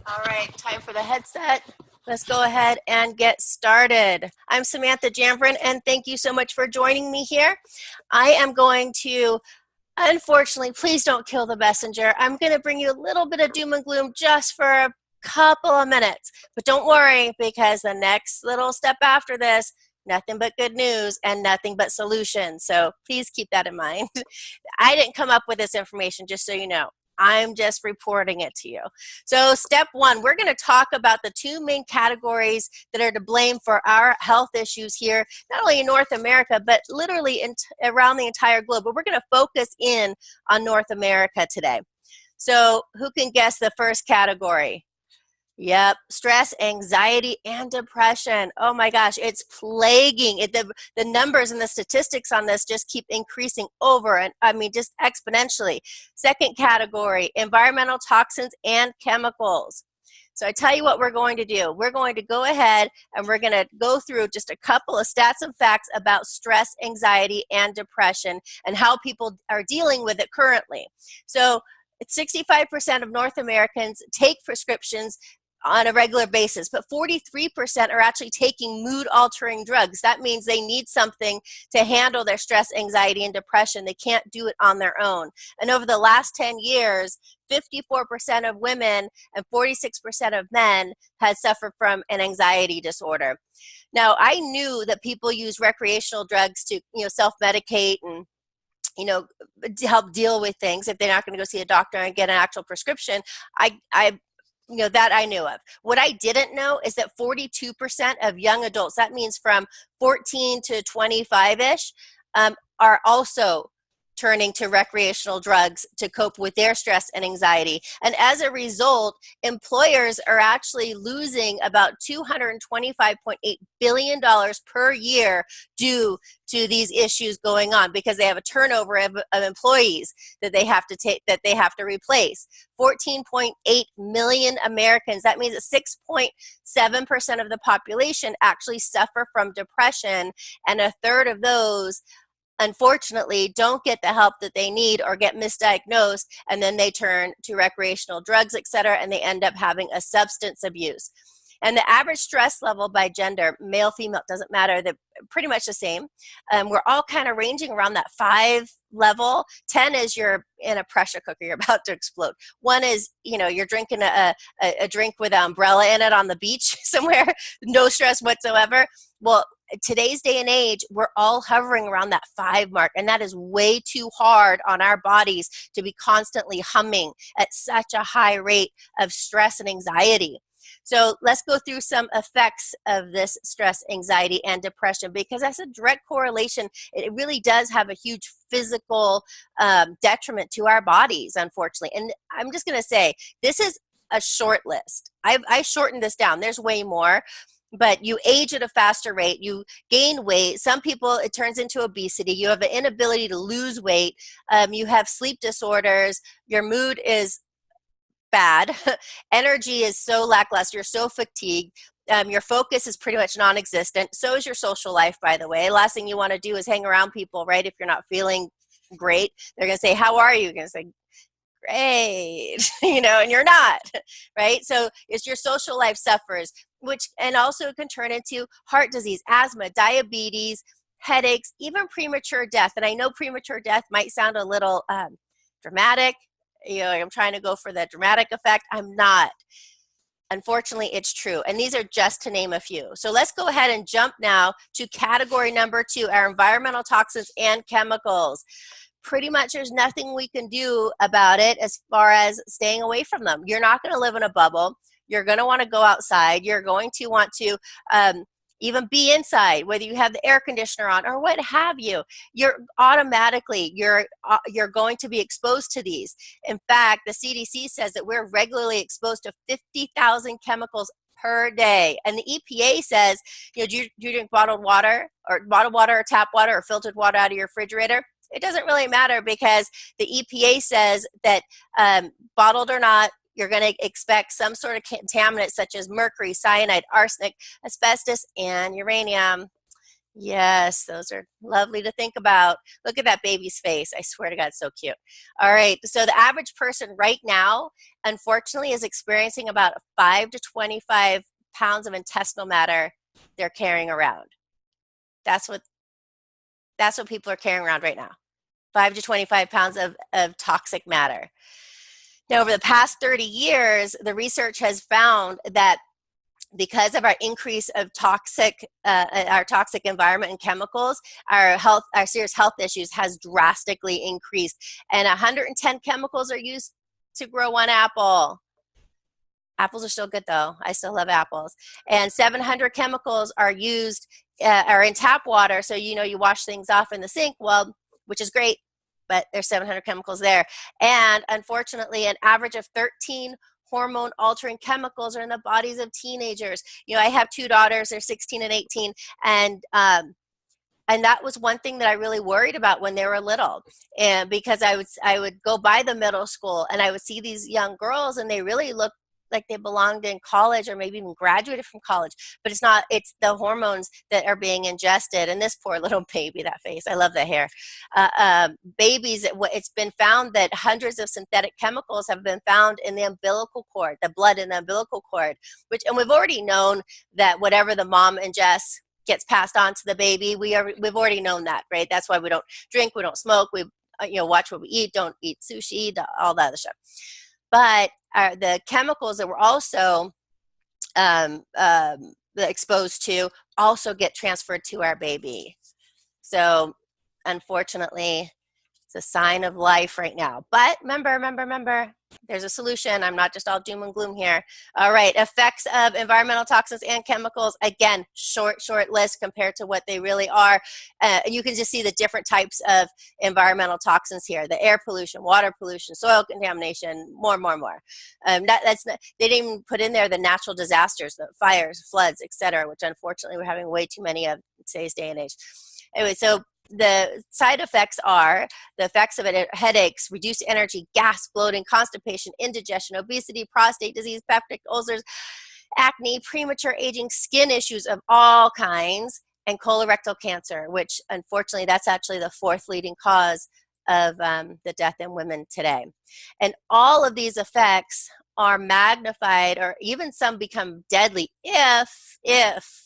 All right, time for the headset. Let's go ahead and get started. I'm Samantha Jambrin, and thank you so much for joining me here. I am going to, unfortunately, please don't kill the messenger. I'm going to bring you a little bit of doom and gloom just for a couple of minutes. But don't worry, because the next little step after this, nothing but good news and nothing but solutions. So please keep that in mind. I didn't come up with this information, just so you know. I'm just reporting it to you. So step one, we're going to talk about the two main categories that are to blame for our health issues here, not only in North America, but literally around the entire globe. But we're going to focus in on North America today. So who can guess the first category? Yep, stress, anxiety, and depression. Oh my gosh, it's plaguing. The numbers and the statistics on this just keep increasing over, and I mean, just exponentially. Second category, environmental toxins and chemicals. So I tell you what we're going to do. We're going to go ahead and we're going to go through just a couple of stats and facts about stress, anxiety, and depression and how people are dealing with it currently. So 65% of North Americans take prescriptions on a regular basis, but 43% are actually taking mood-altering drugs. That means they need something to handle their stress, anxiety, and depression. They can't do it on their own. And over the last 10 years, 54% of women and 46% of men had suffered from an anxiety disorder. Now, I knew that people use recreational drugs to, self-medicate and to help deal with things if they're not going to go see a doctor and get an actual prescription. That I knew of. What I didn't know is that 42% of young adults, that means from 14 to 25-ish, are also turning to recreational drugs to cope with their stress and anxiety. And as a result, employers are actually losing about $225.8 billion per year due to these issues going on because they have a turnover of employees that they have to replace. 14.8 million Americans, that means that 6.7% of the population actually suffer from depression, and a third of those unfortunately don't get the help that they need or get misdiagnosed, and then they turn to recreational drugs, etc., and they end up having a substance abuse. And the average stress level by gender, male, female, doesn't matter, they're pretty much the same. We're all kind of ranging around that 5 level. 10 is you're in a pressure cooker, you're about to explode. 1 is, you're drinking a drink with an umbrella in it on the beach somewhere, no stress whatsoever. Well, today's day and age, we're all hovering around that 5 mark, and that is way too hard on our bodies to be constantly humming at such a high rate of stress and anxiety. So let's go through some effects of this stress, anxiety, and depression, because that's a direct correlation. It really does have a huge physical detriment to our bodies, unfortunately. And I'm just going to say, this is a short list. I shortened this down. There's way more. But you age at a faster rate, you gain weight. Some people, it turns into obesity. You have an inability to lose weight. You have sleep disorders. Your mood is bad. Energy is so lackluster. You're so fatigued. Your focus is pretty much non-existent. So is your social life, by the way. Last thing you want to do is hang around people, right? If you're not feeling great, they're going to say, how are you? You're going to say, great, and you're not, right? So it's your social life suffers, and also can turn into heart disease, asthma, diabetes, headaches, even premature death. And I know premature death might sound a little dramatic. I'm trying to go for the dramatic effect. I'm not. Unfortunately, it's true. And these are just to name a few. So let's go ahead and jump now to category number 2, our environmental toxins and chemicals. Pretty much there's nothing we can do about it as far as staying away from them. You're not going to live in a bubble. You're going to want to go outside. You're going to want to even be inside, whether you have the air conditioner on or what have you. You're going to be exposed to these. In fact, the CDC says that we're regularly exposed to 50,000 chemicals per day. And the EPA says, do you drink bottled water or tap water or filtered water out of your refrigerator? It doesn't really matter because the EPA says that bottled or not, you're going to expect some sort of contaminants such as mercury, cyanide, arsenic, asbestos, and uranium. Yes, those are lovely to think about. Look at that baby's face. I swear to God, it's so cute. All right, so the average person right now, unfortunately, is experiencing about 5 to 25 pounds of intestinal matter they're carrying around. That's what people are carrying around right now. 5 to 25 pounds of toxic matter. Now, over the past 30 years, the research has found that because of our increase of our toxic environment and chemicals, our serious health issues has drastically increased. And 110 chemicals are used to grow one apple. Apples are still good though. I still love apples. And 700 chemicals are used, are in tap water. So, you wash things off in the sink, well, which is great, but there's 700 chemicals there. And unfortunately, an average of 13 hormone altering chemicals are in the bodies of teenagers. I have 2 daughters, they're 16 and 18. And that was one thing that I really worried about when they were little. And because I would go by the middle school and I would see these young girls and they really looked like they belonged in college or maybe even graduated from college, but it's not. It's the hormones that are being ingested. And this poor little baby, that face, I love the hair. Babies, it's been found that hundreds of synthetic chemicals have been found in the umbilical cord, the blood in the umbilical cord, and we've already known that whatever the mom ingests gets passed on to the baby. We've already known that, right? That's why we don't drink, we don't smoke, we watch what we eat, don't eat sushi, all that other stuff. But the chemicals that we're also exposed to also get transferred to our baby. So unfortunately, it's a sign of life right now. But remember, there's a solution. I'm not just all doom and gloom here. All right, effects of environmental toxins and chemicals. Again, short list compared to what they really are. You can just see the different types of environmental toxins here. The air pollution, water pollution, soil contamination, more. They didn't even put in there the natural disasters, the fires, floods, etc., which unfortunately we're having way too many of in today's day and age. Anyway, so the side effects are the effects of it: headaches, reduced energy, gas, bloating, constipation, indigestion, obesity, prostate disease, peptic ulcers, acne, premature aging, skin issues of all kinds, and colorectal cancer, which unfortunately that's actually the 4th leading cause of the death in women today. And all of these effects are magnified, or even some become deadly if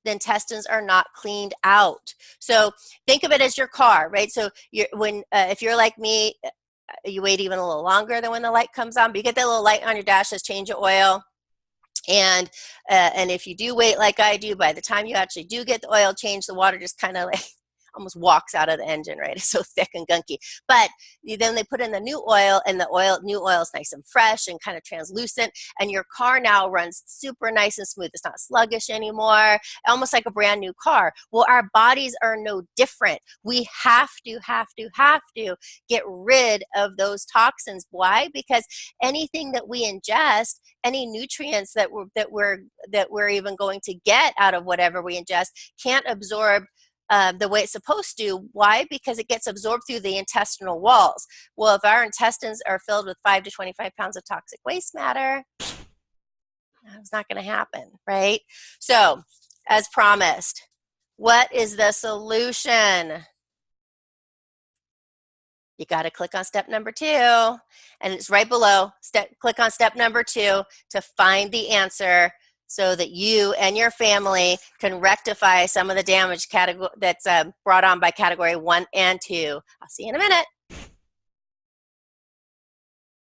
the intestines are not cleaned out. So think of it as your car, right? So if you're like me, you wait even a little longer than when the light comes on, but you get that little light on your dash, says change of oil. And if you do wait like I do, by the time you actually do get the oil change, the water just kind of like almost walks out of the engine, right? It's so thick and gunky. But then they put in the new oil, and the new oil is nice and fresh and kind of translucent, and your car now runs super nice and smooth. It's not sluggish anymore, almost like a brand new car. Well, our bodies are no different. We have to get rid of those toxins. Why? Because anything that we ingest, any nutrients that we're even going to get out of whatever we ingest, can't absorb the way it's supposed to. Why? Because it gets absorbed through the intestinal walls. Well, if our intestines are filled with 5 to 25 pounds of toxic waste matter, that's not going to happen, right? So, as promised, what is the solution? You got to click on step number 2, and it's right below. Click on step number 2 to find the answer, so that you and your family can rectify some of the damage that's brought on by category 1 and 2. I'll see you in a minute.